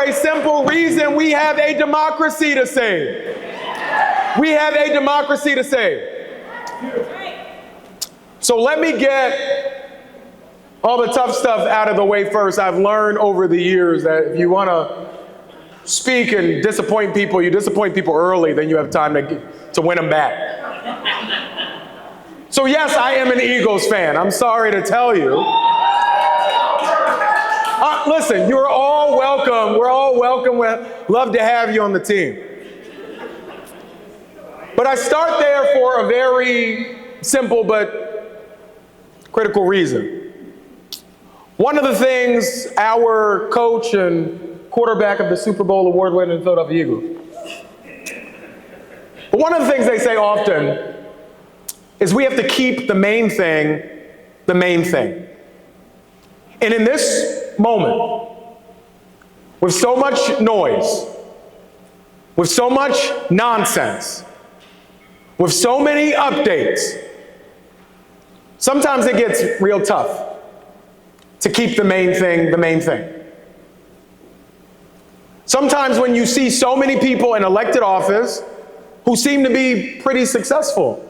for a simple reason. We have a democracy to save. We have a democracy to save. So let me get all the tough stuff out of the way first. I've learned over the years that if you want to speak and disappoint people, you disappoint people early, then you have time to win them back. So yes, I am an Eagles fan. I'm sorry to tell you. Listen, you're all welcome. We're all welcome. We'd love to have you on the team. But I start there for a very simple but critical reason. One of the things our coach and quarterback of the Super Bowl award-winning Philadelphia Eagles, but one of the things they say often is we have to keep the main thing the main thing. And in this moment, with so much noise, with so much nonsense, with so many updates, sometimes it gets real tough to keep the main thing the main thing. Sometimes when you see so many people in elected office who seem to be pretty successful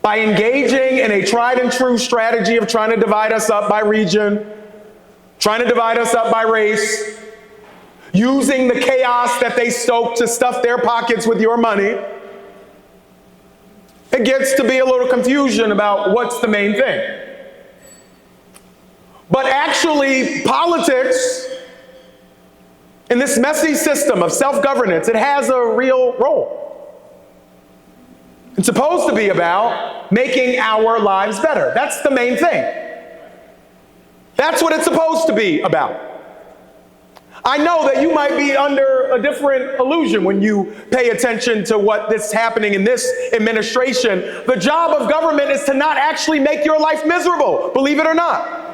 by engaging in a tried and true strategy of trying to divide us up by region, trying to divide us up by race, using the chaos that they stoke to stuff their pockets with your money, it gets to be a little confusion about what's the main thing. But actually, politics, in this messy system of self-governance, it has a real role. It's supposed to be about making our lives better. That's the main thing. That's what it's supposed to be about. I know that you might be under a different illusion when you pay attention to what is happening in this administration. The job of government is to not actually make your life miserable, believe it or not.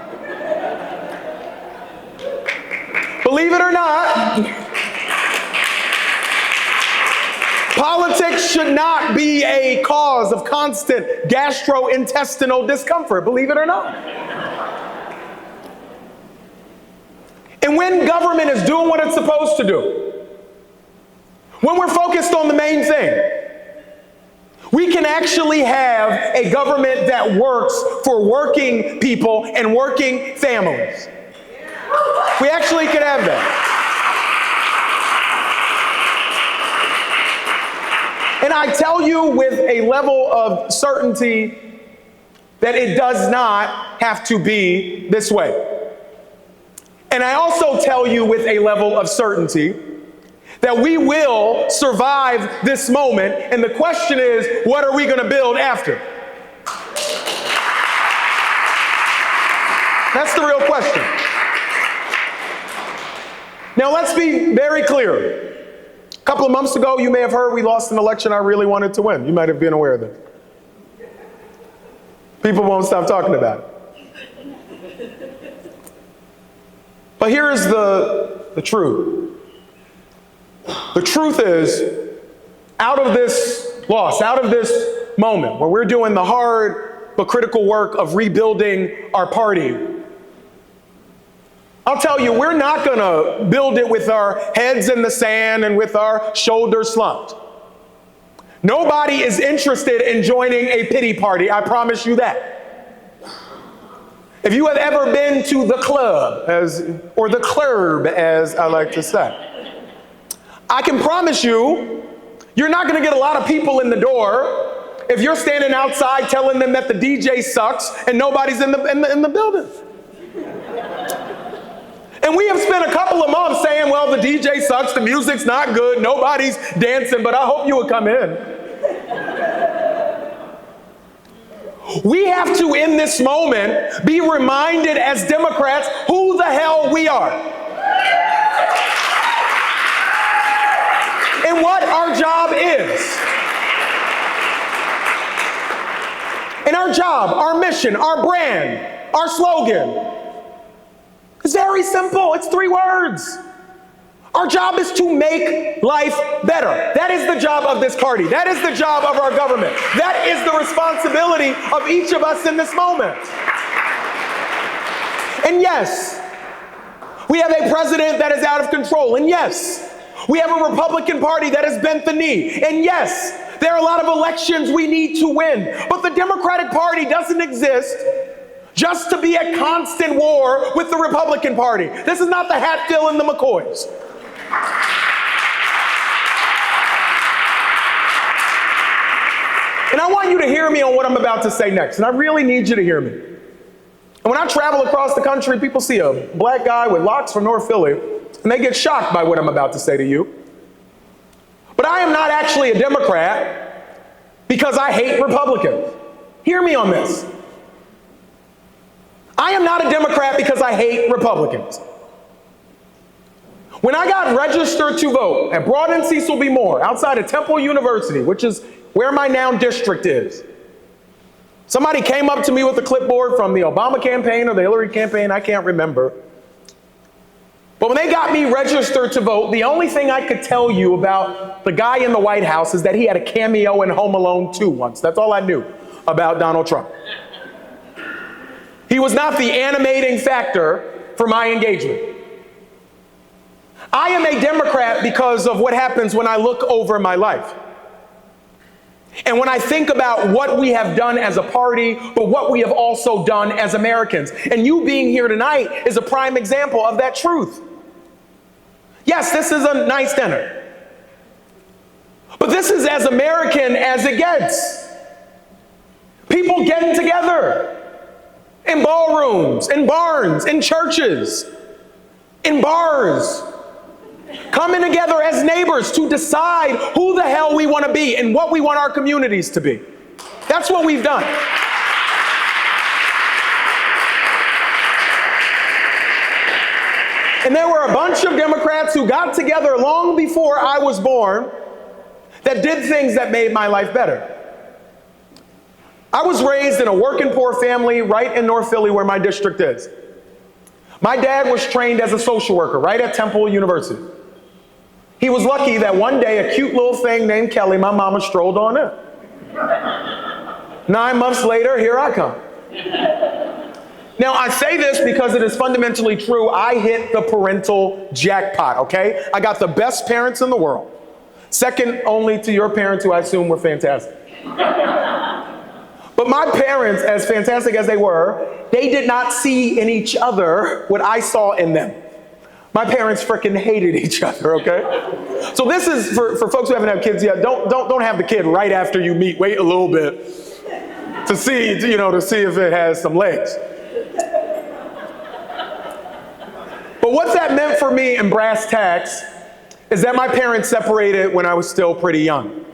Believe it or not, politics should not be a cause of constant gastrointestinal discomfort, believe it or not. And when government is doing what it's supposed to do, when we're focused on the main thing, we can actually have a government that works for working people and working families. We actually could have that. And I tell you with a level of certainty that it does not have to be this way. And I also tell you with a level of certainty that we will survive this moment, and the question is, what are we going to build after? That's the real question. Now let's be very clear. A couple of months ago, you may have heard we lost an election I really wanted to win. You might have been aware of this. People won't stop talking about it. But here is the truth. The truth is, out of this loss, out of this moment where we're doing the hard but critical work of rebuilding our party, I'll tell you, we're not going to build it with our heads in the sand and with our shoulders slumped. Nobody is interested in joining a pity party, I promise you that. If you have ever been to the club, or the club, as I like to say, I can promise you, you're not going to get a lot of people in the door if you're standing outside telling them that the DJ sucks and nobody's in the building. And we have spent a couple of months saying, well, the DJ sucks, the music's not good, nobody's dancing, but I hope you would come in. We have to, in this moment, be reminded as Democrats who the hell we are. And what our job is. And our job, our mission, our brand, our slogan, it's very simple. It's 3 words. Our job is to make life better. That is the job of this party. That is the job of our government. That is the responsibility of each of us in this moment. And yes, We have a president that is out of control. And yes, we have a Republican Party that has bent the knee. And yes, there are a lot of elections we need to win. But the Democratic Party doesn't exist just to be at constant war with the Republican Party. This is not the Hatfield and the McCoys. And I want you to hear me on what I'm about to say next. And I really need you to hear me. And when I travel across the country, people see a black guy with locks from North Philly, and they get shocked by what I'm about to say to you. But I am not actually a Democrat because I hate Republicans. Hear me on this. I am not a Democrat because I hate Republicans. When I got registered to vote at Broad and Cecil B. Moore outside of Temple University, which is where my now district is, somebody came up to me with a clipboard from the Obama campaign or the Hillary campaign, I can't remember. But when they got me registered to vote, the only thing I could tell you about the guy in the White House is that he had a cameo in Home Alone 2 once. That's all I knew about Donald Trump. He was not the animating factor for my engagement. I am a Democrat because of what happens when I look over my life. And when I think about what we have done as a party, but what we have also done as Americans. And you being here tonight is a prime example of that truth. Yes, this is a nice dinner. But this is as American as it gets. People getting together in ballrooms, in barns, in churches, in bars, coming together as neighbors to decide who the hell we want to be and what we want our communities to be. That's what we've done. And there were a bunch of Democrats who got together long before I was born that did things that made my life better. I was raised in a working poor family right in North Philly where my district is. My dad was trained as a social worker right at Temple University. He was lucky that one day a cute little thing named Kelly, my mama, strolled on in. 9 months later, here I come. Now, I say this because it is fundamentally true. I hit the parental jackpot, okay? I got the best parents in the world. Second only to your parents, who I assume were fantastic. But my parents, as fantastic as they were, they did not see in each other what I saw in them. My parents freaking hated each other, okay? So this is, for folks who haven't had kids yet, don't have the kid right after you meet. Wait a little bit to see if it has some legs. But what that meant for me in brass tacks is that my parents separated when I was still pretty young.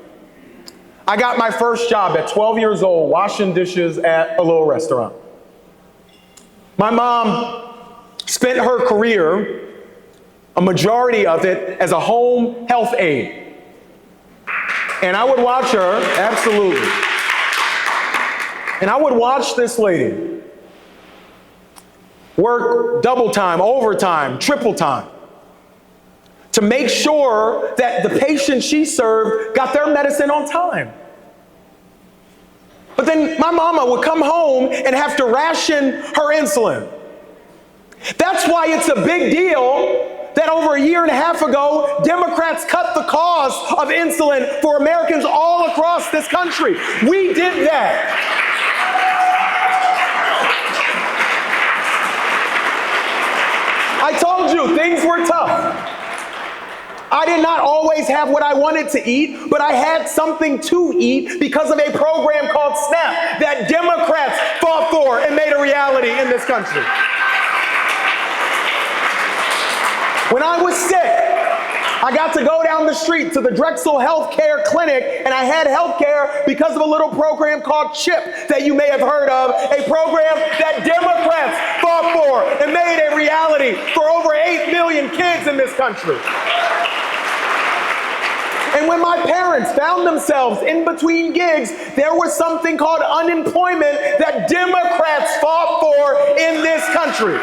I got my first job at 12 years old washing dishes at a little restaurant. My mom spent her career, a majority of it, as a home health aide. And I would watch her, absolutely. And I would watch this lady work double time, overtime, triple time to make sure that the patients she served got their medicine on time. But then my mama would come home and have to ration her insulin. That's why it's a big deal that over a year and a half ago, Democrats cut the cost of insulin for Americans all across this country. We did that. I told you, things were tough. I did not always have what I wanted to eat, but I had something to eat because of a program called SNAP that Democrats fought for and made a reality in this country. When I was sick, I got to go down the street to the Drexel Healthcare Clinic, and I had health care because of a little program called CHIP that you may have heard of, a program that Democrats fought for and made a reality for over 8 million kids in this country. And when my parents found themselves in between gigs, there was something called unemployment that Democrats fought for in this country.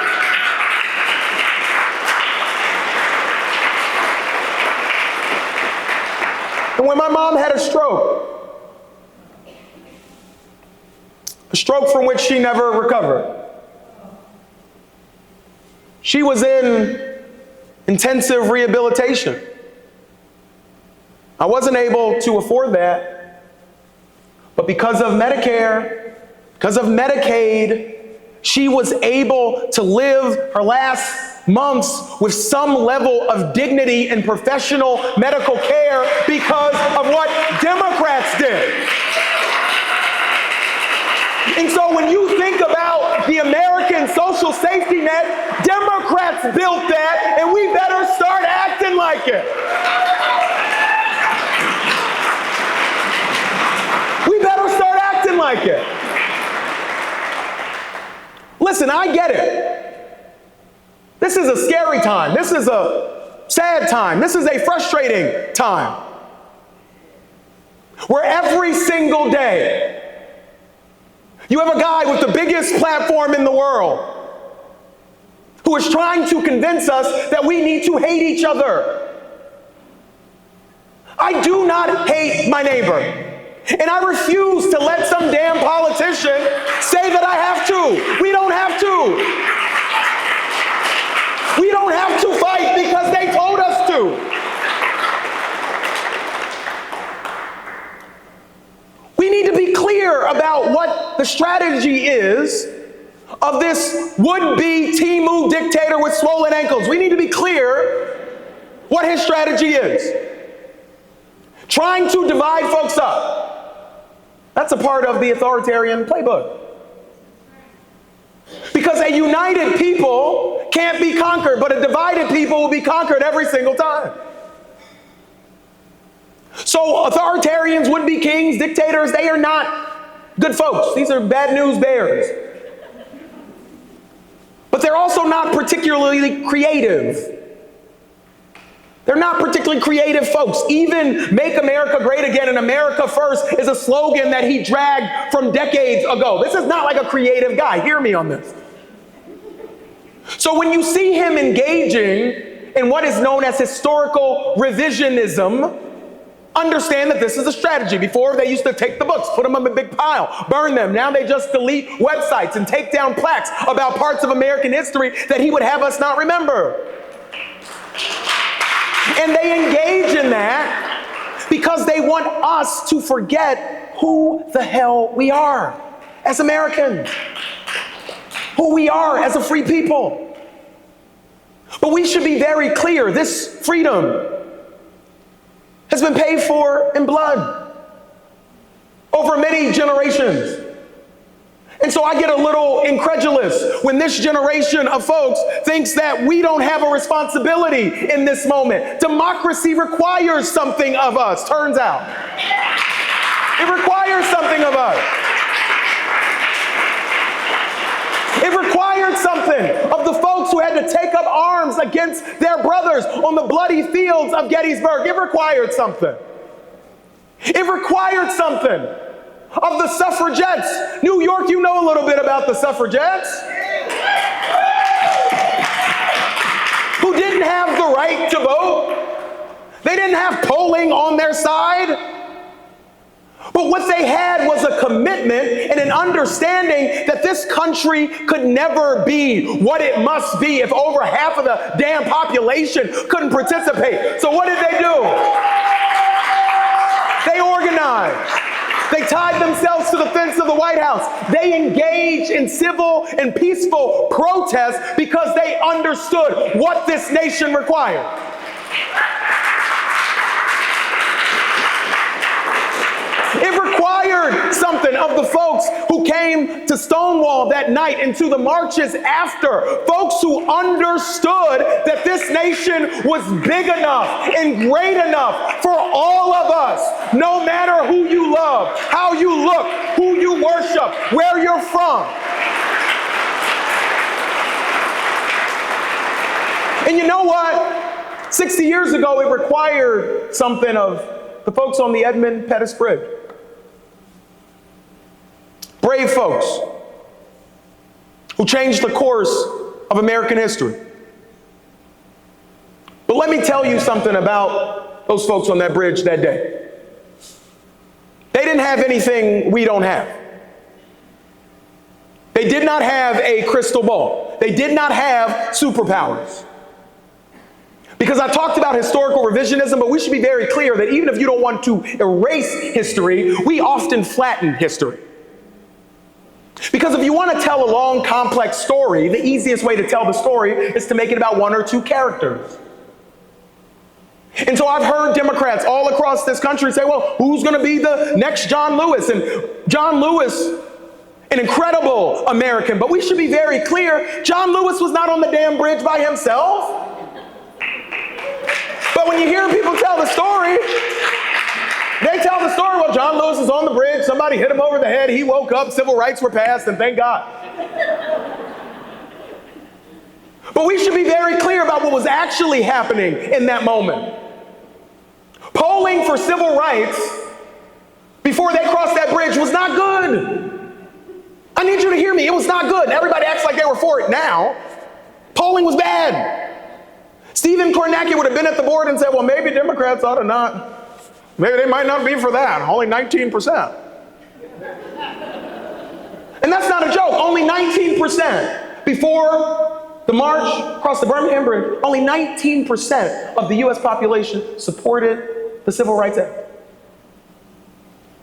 And when my mom had a stroke from which she never recovered, She was in intensive rehabilitation. I wasn't able to afford that, but because of Medicare, because of Medicaid, she was able to live her last months with some level of dignity and professional medical care because of what Democrats did. And so when you think about the American social safety net, Democrats built that, and we better start acting like it. We better start acting like it. Listen, I get it. This is a scary time. This is a sad time. This is a frustrating time. Where every single day, you have a guy with the biggest platform in the world who is trying to convince us that we need to hate each other. I do not hate my neighbor. And I refuse to let some damn politician say that I have to. We don't have to. We don't have to fight because they told us to. We need to be clear about what the strategy is of this would-be Timu dictator with swollen ankles. We need to be clear what his strategy is. Trying to divide folks up. That's a part of the authoritarian playbook. Because a united people can't be conquered, but a divided people will be conquered every single time. So authoritarians, would-be kings, dictators, they are not good folks. These are bad news bears. But they're also not particularly creative. They're not particularly creative folks. Even "Make America Great Again" and "America First" is a slogan that he dragged from decades ago. This is not like a creative guy. Hear me on this. So when you see him engaging in what is known as historical revisionism, understand that this is a strategy. Before, they used to take the books, put them in a big pile, burn them. Now they just delete websites and take down plaques about parts of American history that he would have us not remember. And they engage in that because they want us to forget who the hell we are as Americans, who we are as a free people. But we should be very clear, this freedom has been paid for in blood over many generations. And so I get a little incredulous when this generation of folks thinks that we don't have a responsibility in this moment. Democracy requires something of us, turns out. It requires something of us. It required something of the folks who had to take up arms against their brothers on the bloody fields of Gettysburg. It required something. It required something of the suffragettes. New York, you know a little bit about the suffragettes, who didn't have the right to vote. They didn't have polling on their side. But what they had was a commitment and an understanding that this country could never be what it must be if over half of the damn population couldn't participate. So what did they do? They organized. They tied themselves to the fence of the White House. They engaged in civil and peaceful protests because they understood what this nation required. It required something of the folks who came to Stonewall that night and to the marches after. Folks who understood that this nation was big enough and great enough for all of us, no matter who you love, how you look, who you worship, where you're from. And you know what? 60 years ago, it required something of the folks on the Edmund Pettus Bridge. Brave folks who changed the course of American history. But let me tell you something about those folks on that bridge that day. They didn't have anything we don't have. They did not have a crystal ball. They They did not have superpowers. Because I talked about historical revisionism, but we should be very clear that even if you don't want to erase history, we often flatten history. Because if you want to tell a long, complex story, the easiest way to tell the story is to make it about one or two characters. And so I've heard Democrats all across this country say, well, who's going to be the next John Lewis? And John Lewis, an incredible American, but we should be very clear, John Lewis was not on the damn bridge by himself. But when you hear people tell the story, they tell the story, well, John Lewis is on the bridge, somebody hit him over the head, he woke up, civil rights were passed, and thank God. But we should be very clear about what was actually happening in that moment. Polling for civil rights before they crossed that bridge was not good. I need you to hear me, it was not good. Everybody acts like they were for it now. Polling was bad. Stephen Kornacki would have been at the board and said, well, maybe Democrats ought to not, maybe they might not be for that, only 19%. And that's not a joke, only 19%. Before the march across the Birmingham Bridge, only 19% of the US population supported the Civil Rights Act.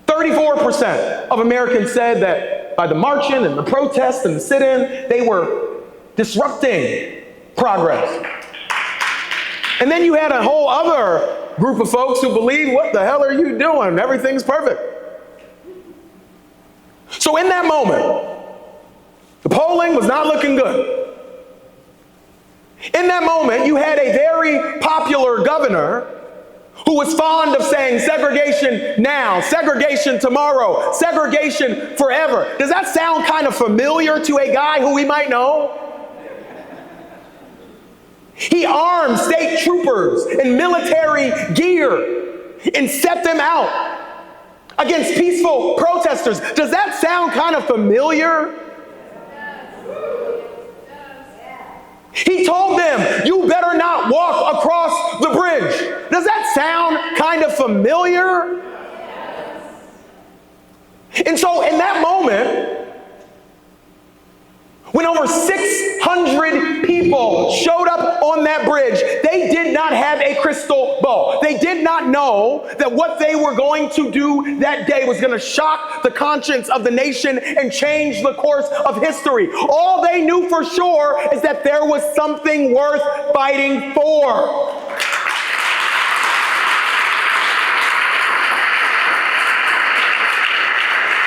34% of Americans said that by the marching and the protests and the sit-in, they were disrupting progress. And then you had a whole other group of folks who believe, what the hell are you doing? Everything's perfect. So in that moment, the polling was not looking good. In that moment, you had a very popular governor who was fond of saying segregation now, segregation tomorrow, segregation forever. Does that sound kind of familiar to a guy who we might know? He armed state troopers in military gear and set them out against peaceful protesters. Does that sound kind of familiar? He told them, you better not walk across the bridge. Does that sound kind of familiar? And so in that moment, when over 600 people showed up on that bridge, they did not have a crystal ball. They did not know that what they were going to do that day was going to shock the conscience of the nation and change the course of history. All they knew for sure is that there was something worth fighting for.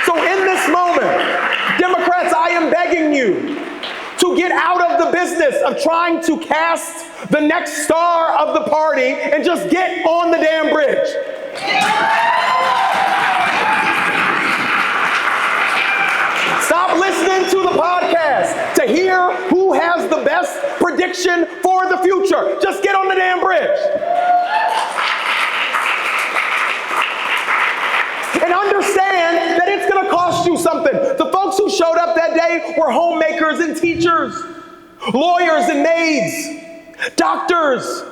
So in this moment, Democrats, I am begging you to get out of the business of trying to cast the next star of the party and just get on the damn bridge. Stop listening to the podcast to hear who has the best prediction for the future. Just get on the damn bridge. And understand that it's going to cost you something. The folks who showed up that day were homemakers and teachers, lawyers and maids, doctors,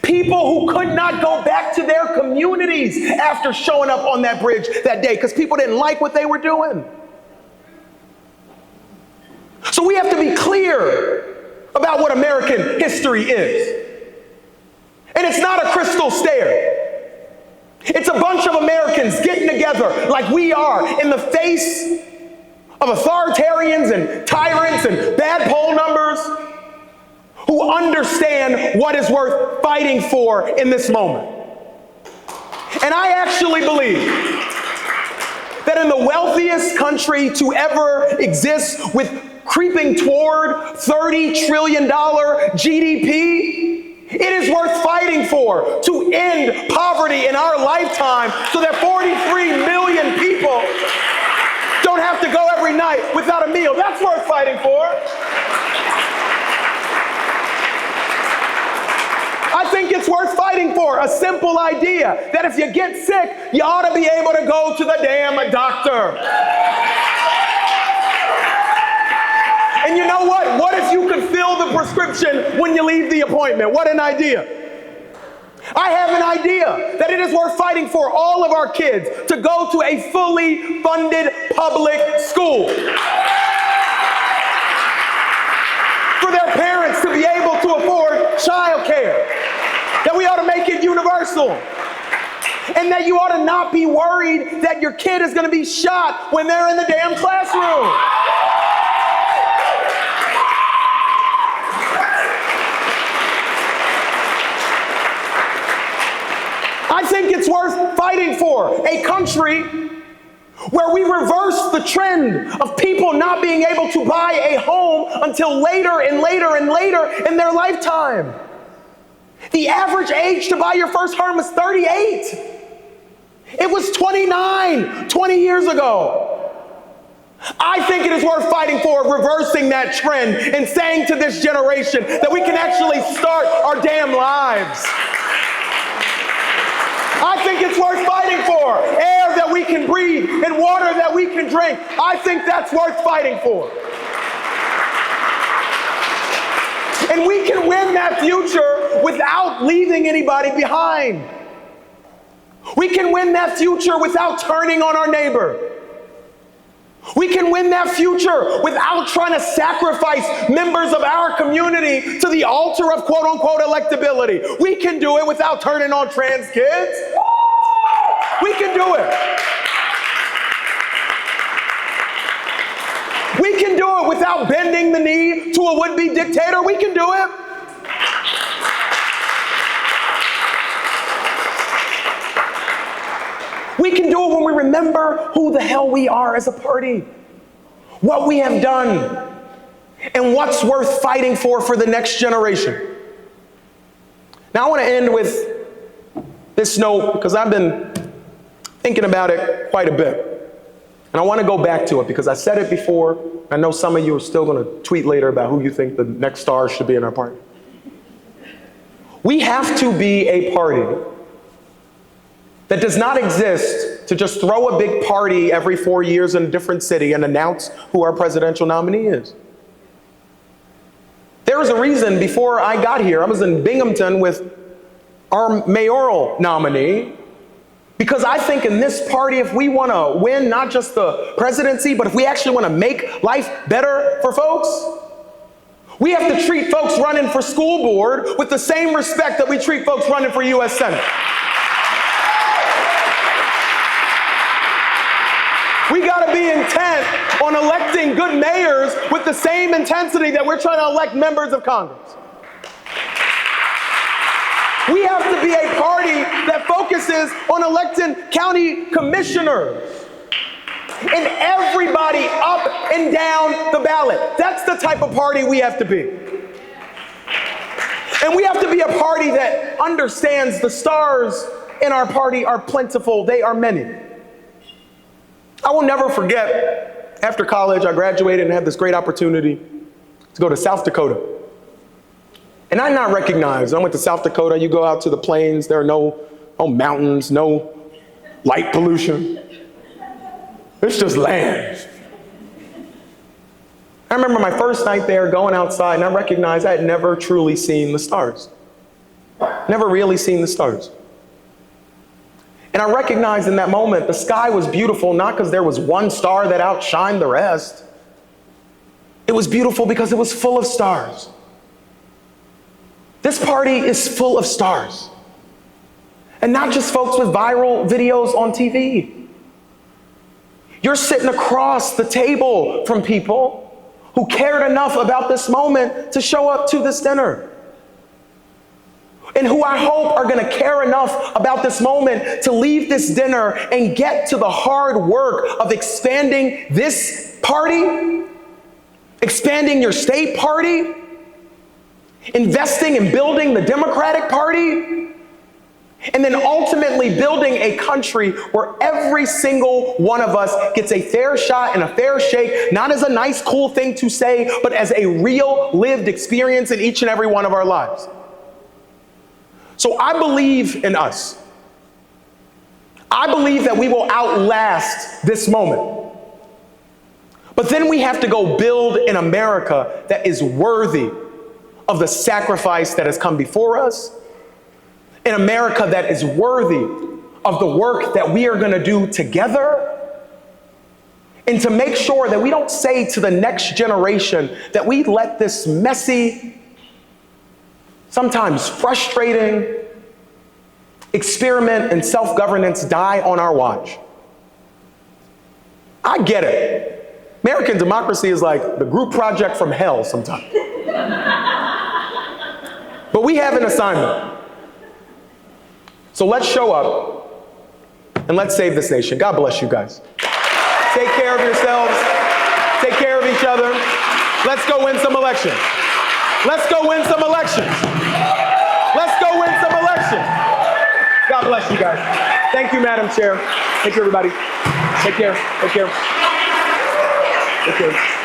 people who could not go back to their communities after showing up on that bridge that day because people didn't like what they were doing. So we have to be clear about what American history is. And it's not a crystal stair. It's a bunch of Americans getting together like we are in the face of authoritarians and tyrants and bad poll numbers who understand what is worth fighting for in this moment. And I actually believe that in the wealthiest country to ever exist, with creeping toward $30 trillion GDP, it is worth fighting for to end poverty in our lifetime so that 43 million people don't have to go every night without a meal. That's worth fighting for. I think it's worth fighting for a simple idea that if you get sick, you ought to be able to go to the damn doctor. And you know what? What if you could fill the prescription when you leave the appointment? What an idea. I have an idea that it is worth fighting for all of our kids to go to a fully funded public school. for their parents to be able to afford childcare, that we ought to make it universal, and that you ought to not be worried that your kid is going to be shot when they're in the damn classroom. I think it's worth fighting for a country where we reverse the trend of people not being able to buy a home until later and later and later in their lifetime. The average age to buy your first home was 38. It was 29 20 years ago. I think it is worth fighting for, reversing that trend and saying to this generation that we can actually start our damn lives. I think it's worth fighting for. Air that we can breathe and water that we can drink. I think that's worth fighting for. And we can win that future without leaving anybody behind. We can win that future without turning on our neighbor. We can win that future without trying to sacrifice members of our community to the altar of quote unquote electability. We can do it without turning on trans kids. We can do it. We can do it without bending the knee to a would-be dictator. We can do it. We can do it when we remember who the hell we are as a party, what we have done, and what's worth fighting for the next generation. Now, I want to end with this note because I've been thinking about it quite a bit. And I want to go back to it because I said it before. I know some of you are still going to tweet later about who you think the next stars should be in our party. We have to be a party that does not exist to just throw a big party every 4 years in a different city and announce who our presidential nominee is. There was a reason before I got here, I was in Binghamton with our mayoral nominee, because I think in this party, if we want to win not just the presidency, but if we actually want to make life better for folks, we have to treat folks running for school board with the same respect that we treat folks running for U.S. Senate. We got to be intent on electing good mayors with the same intensity that we're trying to elect members of Congress. We have to be a party that focuses on electing county commissioners and everybody up and down the ballot. That's the type of party we have to be. And we have to be a party that understands the stars in our party are plentiful. They are many. I will never forget, after college, I graduated and had this great opportunity to go to South Dakota. And I'm not recognized. I went to South Dakota. You go out to the plains. There are no mountains, no light pollution. It's just land. I remember my first night there going outside, and I recognized I had never truly seen the stars. Never really seen the stars. And I recognized in that moment the sky was beautiful, not because there was one star that outshined the rest. It was beautiful because it was full of stars. This party is full of stars. And not just folks with viral videos on TV. You're sitting across the table from people who cared enough about this moment to show up to this dinner. And who I hope are going to care enough about this moment to leave this dinner and get to the hard work of expanding this party, expanding your state party, investing in building the Democratic Party, and then ultimately building a country where every single one of us gets a fair shot and a fair shake, not as a nice, cool thing to say, but as a real lived experience in each and every one of our lives. So I believe in us. I believe that we will outlast this moment. But then we have to go build an America that is worthy of the sacrifice that has come before us, an America that is worthy of the work that we are going to do together, and to make sure that we don't say to the next generation that we let this messy, sometimes frustrating experiment in self-governance die on our watch. I get it. American democracy is like the group project from hell sometimes. But we have an assignment. So let's show up and let's save this nation. God bless you guys. Take care of yourselves. Take care of each other. Let's go win some elections. Let's go win some elections. Let's go win some elections. God bless you guys. Thank you, Madam Chair. Thank you, everybody. Take care. Take care. Take care.